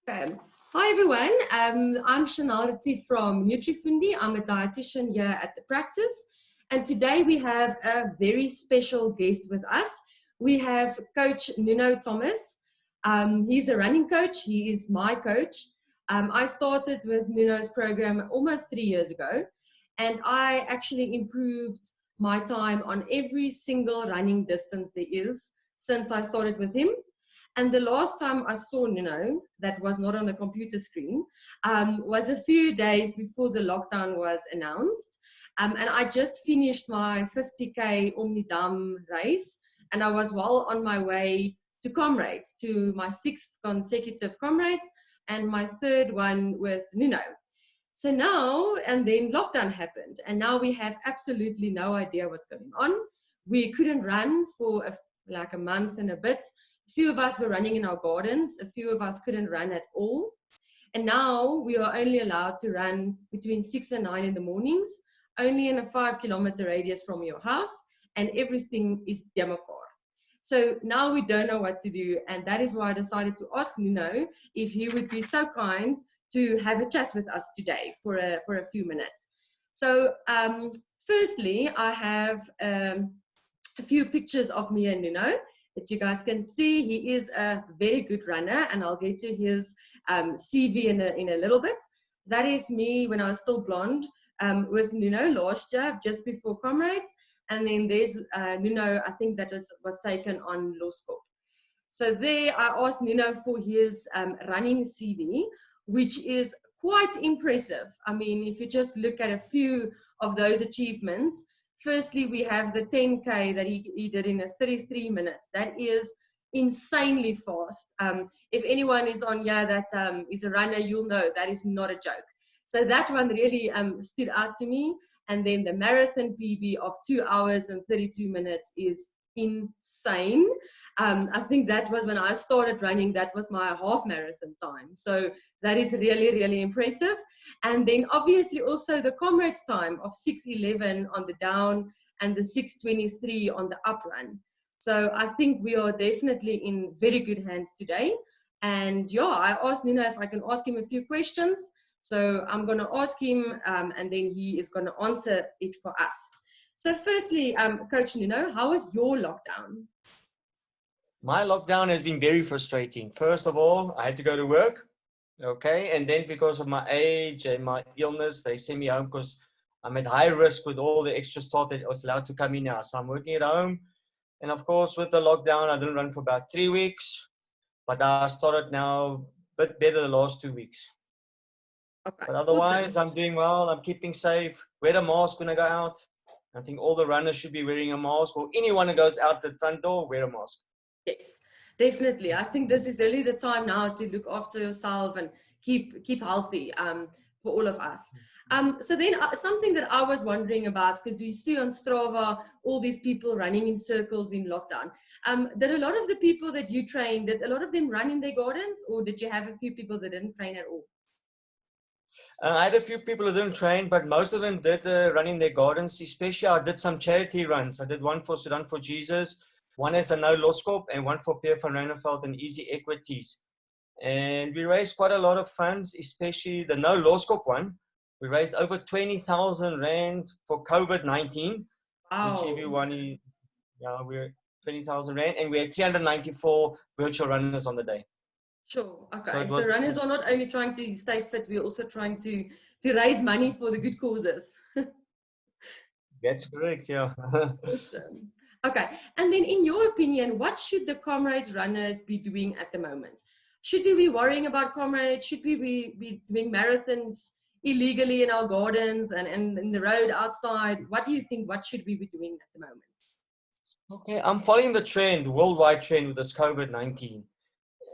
Okay. Hi everyone, I'm Chanelle Retief from Nutrifundi. I'm a dietitian here at the practice, and today we have a very special guest with us. We have Coach Nuno Thomaz. He's a running coach. He is my coach. I started with Nuno's program almost 3 years ago, and I actually improved my time on every single running distance there is since I started with him. And the last time I saw Nuno, that was not on the computer screen, was a few days before the lockdown was announced. And I just finished my 50K Omnidam race, and I was well on my way to Comrades, to my 6th consecutive Comrades, and my 3rd one with Nuno. So now, and then lockdown happened, and now we have absolutely no idea what's going on. We couldn't run for like a month and a bit. A few of us were running in our gardens. A few of us couldn't run at all. And now we are only allowed to run between 6 and 9 in the mornings, only in a 5-kilometer radius from your house, and everything is Demakar. So now we don't know what to do, and that is why I decided to ask Nuno if he would be so kind to have a chat with us today for a few minutes. So firstly, I have a few pictures of me and Nuno that you guys can see. He is a very good runner, and I'll get to his CV in a little bit. That is me when I was still blonde with Nuno last year, just before Comrades. And then there's Nuno, I think that was taken on law school. So there I asked Nuno for his running CV, which is quite impressive. I mean, if you just look at a few of those achievements, firstly, we have the 10K that he did in 33 minutes. That is insanely fast. If anyone is on here that is a runner, you'll know that is not a joke. So that one really stood out to me. And then the marathon PB of 2 hours and 32 minutes is insane. I think that was when I started running, that was my half marathon time. So that is really, really impressive. And then obviously also the Comrades time of 6:11 on the down and the 6:23 on the up run. So I think we are definitely in very good hands today. And yeah, I asked Nuno if I can ask him a few questions. So I'm going to ask him and then he is going to answer it for us. So firstly, Coach Nuno, how was your lockdown? My lockdown has been very frustrating. First of all, I had to go to work. Okay. And then because of my age and my illness, they sent me home because I'm at high risk with all the extra stuff that was allowed to come in now. So I'm working at home. And of course, with the lockdown, I didn't run for about 3 weeks, but I started now a bit better the last 2 weeks. Okay, but otherwise, awesome. I'm doing well. I'm keeping safe. Wear a mask when I go out. I think all the runners should be wearing a mask, or anyone who goes out the front door, wear a mask. Yes, definitely. I think this is really the time now to look after yourself and keep healthy for all of us. So then something that I was wondering about, because we see on Strava all these people running in circles in lockdown. Did a lot of the people that you trained, did a lot of them run in their gardens, or did you have a few people that didn't train at all? I had a few people who didn't train, but most of them did run in their gardens. Especially, I did some charity runs. I did one for Sudan for Jesus, one as a no loss corp, and one for Pierre van Ryneveld and Easy Equities. And we raised quite a lot of funds, especially the no loss corp one. We raised over 20,000 Rand for COVID-19, Wow. which everyone, we're 20,000 Rand, and we had 394 virtual runners on the day. Sure. Okay. So runners are not only trying to stay fit, we're also trying to raise money for the good causes. That's correct, yeah. Awesome. Okay. And then in your opinion, what should the Comrades runners be doing at the moment? Should we be worrying about Comrades? Should we be doing marathons illegally in our gardens and in the road outside? What do you think? What should we be doing at the moment? Okay, I'm following the trend, worldwide trend with this COVID-19.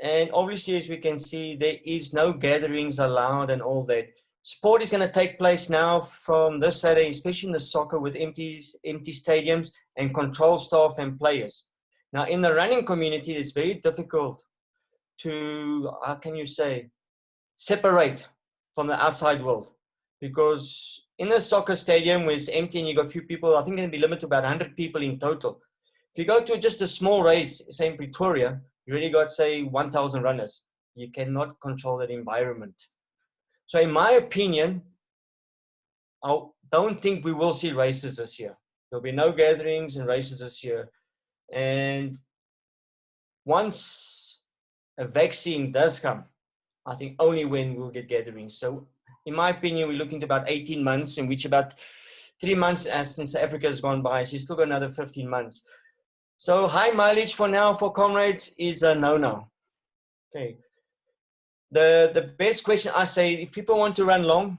And obviously, as we can see, there is no gatherings allowed and all that. Sport is going to take place now from this Saturday, especially in the soccer with empty stadiums and control staff and players. Now, in the running community, it's very difficult to, how can you say, separate from the outside world. Because in the soccer stadium where it's empty and you got a few people, I think it can be limited to about 100 people in total. If you go to just a small race, say in Pretoria, you already got, say, 1,000 runners. You cannot control that environment. So in my opinion, I don't think we will see races this year. There'll be no gatherings and races this year. And once a vaccine does come, I think only when we'll get gatherings. So in my opinion, we're looking at about 18 months, in which about 3 months since Africa has gone by. So you still got another 15 months. So high mileage for now for Comrades is a no-no. Okay. The best question I say, if people want to run long,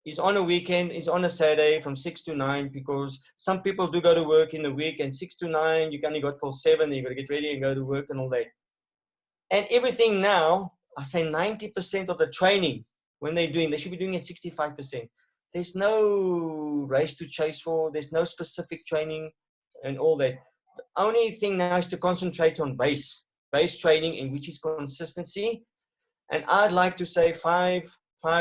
is on a weekend, is on a Saturday from 6 to 9, because some people do go to work in the week, and 6 to 9, you can only go till 7, you got to get ready and go to work and all that. And everything now, I say 90% of the training, when they're doing, they should be doing it 65%. There's no race to chase for, there's no specific training and all that. The only thing now is to concentrate on base training, in which is consistency. And I'd like to say five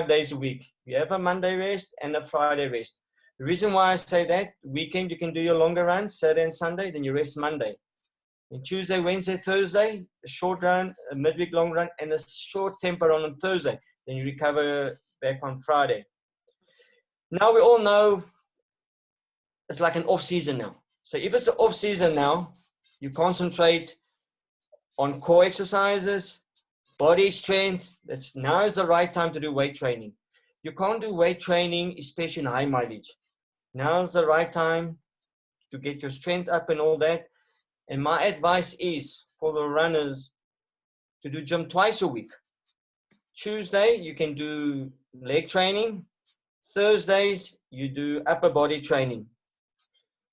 days a week. You have a Monday rest and a Friday rest. The reason why I say that, weekend you can do your longer runs, Saturday and Sunday, then you rest Monday. And Tuesday, Wednesday, Thursday, a short run, a midweek long run, and a short tempo run on Thursday. Then you recover back on Friday. Now we all know it's like an off season now. So if it's an off season now, you concentrate on core exercises, body strength. Now is the right time to do weight training. You can't do weight training, especially in high mileage. Now is the right time to get your strength up and all that. And my advice is for the runners to do gym twice a week. Tuesday, you can do leg training. Thursdays, you do upper body training.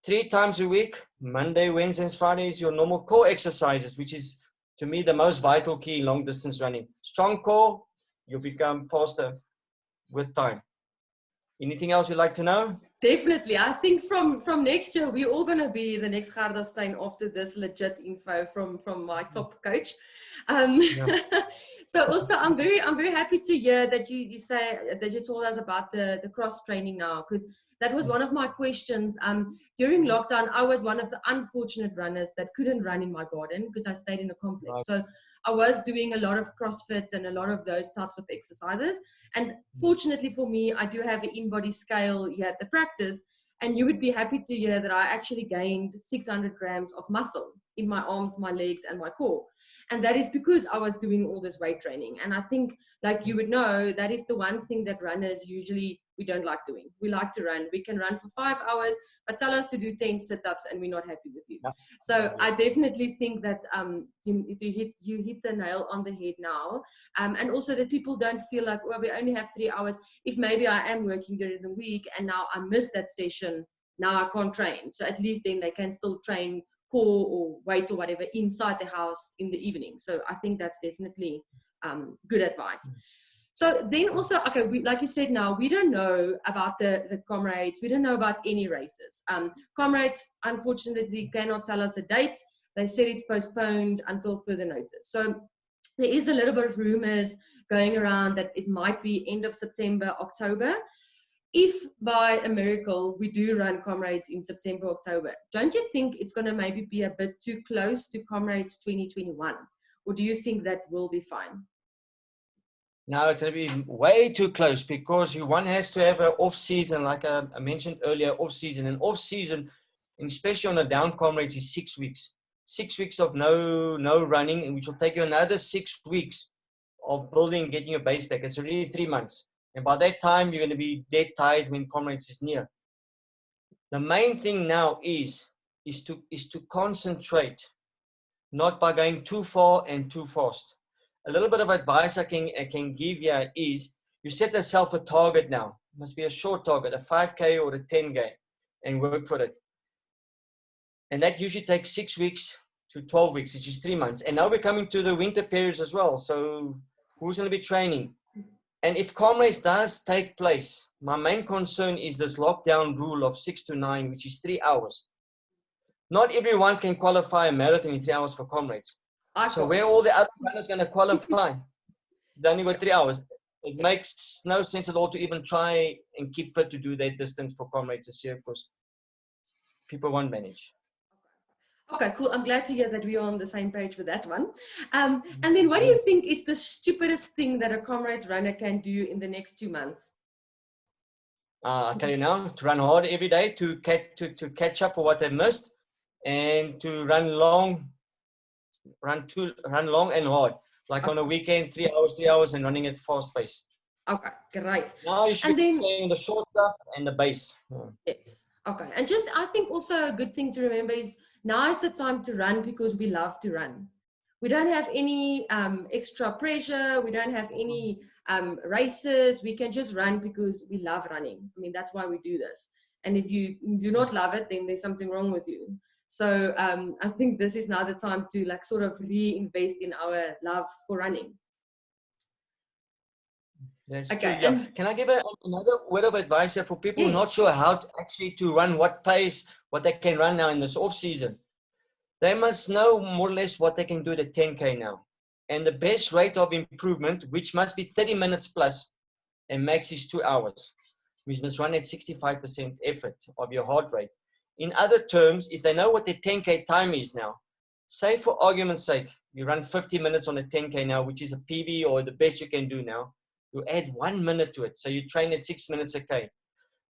3 times a week, Monday, Wednesdays, Fridays, your normal core exercises, which is, to me, the most vital key in long distance running. Strong core, you'll become faster with time. Anything else you'd like to know? Definitely. I think from next year, we're all going to be the next Gardasteen after this legit info from my top coach. Yeah. So also, I'm very happy to hear that you say that you told us about the cross training now, because that was one of my questions. During lockdown, I was one of the unfortunate runners that couldn't run in my garden because I stayed in a complex. So I was doing a lot of CrossFit and a lot of those types of exercises. And fortunately for me, I do have an in-body scale here at the practice. And you would be happy to hear that I actually gained 600 grams of muscle in my arms, my legs, and my core. And that is because I was doing all this weight training. And I think, like you would know, that is the one thing that runners usually, we don't like doing. We like to run. We can run for 5 hours, but tell us to do 10 sit-ups and we're not happy with you. So I definitely think that you hit the nail on the head now. And also that people don't feel like, well, we only have 3 hours. If maybe I am working during the week and now I miss that session, now I can't train. So at least then they can still train core or weights or whatever inside the house in the evening. So I think that's definitely good advice. So then also, okay, like you said now, we don't know about the Comrades. We don't know about any races. Comrades, unfortunately, cannot tell us a date. They said it's postponed until further notice. So there is a little bit of rumors going around that it might be end of September, October. If by a miracle we do run Comrades in September, October, don't you think it's going to maybe be a bit too close to Comrades 2021? Or do you think that will be fine? No, it's going to be way too close, because one has to have an off season, like I mentioned earlier, off season. And off season, especially on a down Comrades, is 6 weeks. 6 weeks of no running, which will take you another 6 weeks of building, getting your base back. It's already 3 months. And by that time, you're going to be dead tired when Comrades is near. The main thing now is to concentrate, not by going too far and too fast. A little bit of advice I can give you is, you set yourself a target now. It must be a short target, a 5K or a 10K, and work for it. And that usually takes 6 weeks to 12 weeks, which is 3 months. And now we're coming to the winter periods as well. So who's going to be training? And if Comrades does take place, my main concern is this lockdown rule of 6 to 9, which is 3 hours. Not everyone can qualify a marathon in 3 hours for Comrades. So where are all the other runners going to qualify? They only got 3 hours. It makes no sense at all to even try and keep fit to do that distance for Comrades this year, because people won't manage. Okay, cool. I'm glad to hear that we are on the same page with that one. And then what do you think is the stupidest thing that a Comrades runner can do in the next 2 months? I'll tell you now, to run hard every day, to catch up for what they missed, and to run long and hard. Like on a weekend, 3 hours and running at fast pace. Okay, great. Now you should And be then, playing the short stuff and the base. yes, okay. And just, I think also a good thing to remember is now is the time to run because we love to run. We don't have any extra pressure. We don't have any races. We can just run because we love running. I mean, that's why we do this. And if you do not love it, then there's something wrong with you. So I think this is now the time to like sort of reinvest in our love for running. That's okay. true. Yeah. Can I give another word of advice here for people yes. not sure how to run, what pace, what they can run now in this off season? They must know more or less what they can do at 10K now. And the best rate of improvement, which must be 30 minutes plus, and max is 2 hours. Which must run at 65% effort of your heart rate. In other terms, if they know what their 10K time is now, say for argument's sake, you run 50 minutes on a 10K now, which is a PB or the best you can do now. You add 1 minute to it. So you train at 6 minutes a K.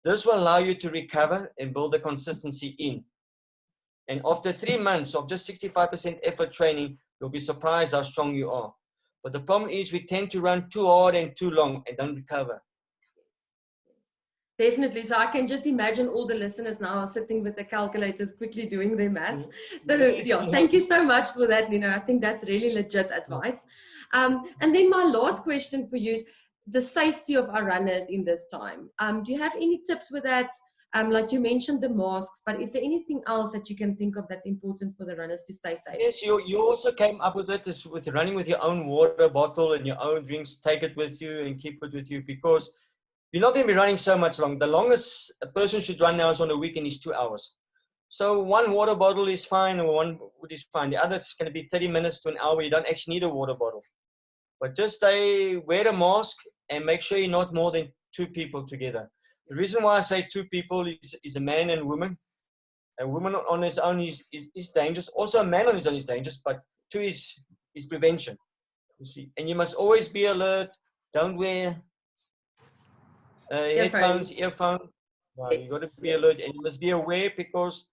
This will allow you to recover and build the consistency in. And after 3 months of just 65% effort training, you'll be surprised how strong you are. But the problem is we tend to run too hard and too long and don't recover. Definitely. So I can just imagine all the listeners now sitting with the calculators quickly doing their maths. So yeah, thank you so much for that, Nuno. I think that's really legit advice. And then my last question for you is the safety of our runners in this time. Do you have any tips with that? Like you mentioned the masks, but is there anything else that you can think of that's important for the runners to stay safe? Yes, you also came up with it with running with your own water bottle and your own drinks. Take it with you and keep it with you because you're not going to be running so much long. The longest a person should run now is on a weekend is 2 hours. So one water bottle is fine or one wood is fine. The other is going to be 30 minutes to an hour. You don't actually need a water bottle. But just wear a mask and make sure you're not more than 2 people together. The reason why I say 2 people is a man and a woman. A woman on his own is dangerous. Also a man on his own is dangerous, but 2 is prevention. You see? And you must always be alert. Don't wear earphones. You got to be alert and you must be aware because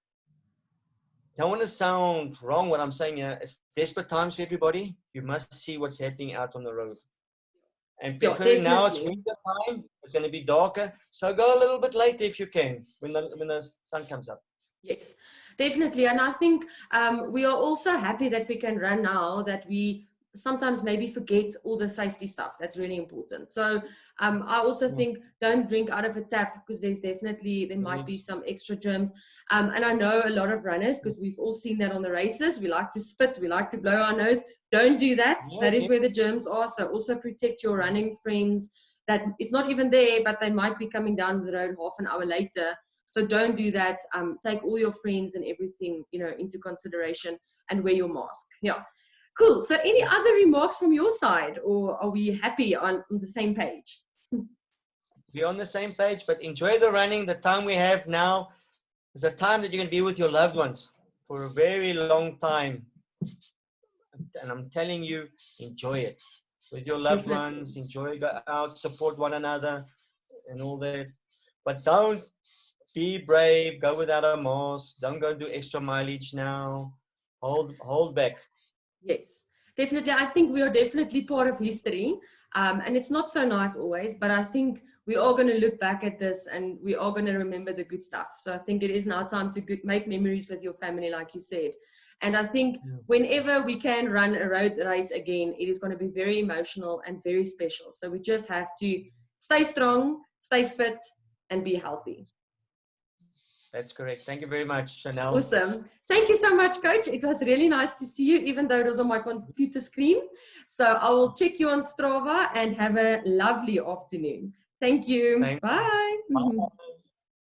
I don't want to sound wrong what I'm saying here. It's desperate times for everybody. You must see what's happening out on the road. And preferably now it's winter time. It's going to be darker. So go a little bit later if you can when the sun comes up. Yes, definitely. And I think we are also happy that we can run now, that we sometimes maybe forget all the safety stuff. That's really important. So I also think don't drink out of a tap because there might be some extra germs. And I know a lot of runners, because we've all seen that on the races, we like to spit, we like to blow our nose. Don't do that. That is where the germs are. So also protect your running friends that it's not even there, but they might be coming down the road half an hour later. So don't do that. Take all your friends and everything, into consideration and wear your mask. Yeah. Cool. So any other remarks from your side, or are we happy on the same page? We're on the same page, but enjoy the running. The time we have now is a time that you're going to be with your loved ones for a very long time. And I'm telling you, enjoy it with your loved ones. Enjoy, go out, support one another and all that. But don't be brave, go without a mask. Don't go do extra mileage now. Hold back. Yes, definitely. I think we are definitely part of history. And it's not so nice always, but I think we are going to look back at this and we are going to remember the good stuff. So I think it is now time to make memories with your family, like you said. And I think whenever we can run a road race again, it is going to be very emotional and very special. So we just have to stay strong, stay fit, and be healthy. That's correct. Thank you very much, Chanelle. Awesome. Thank you so much, Coach. It was really nice to see you, even though it was on my computer screen. So I will check you on Strava and have a lovely afternoon. Thank you. Bye. Bye.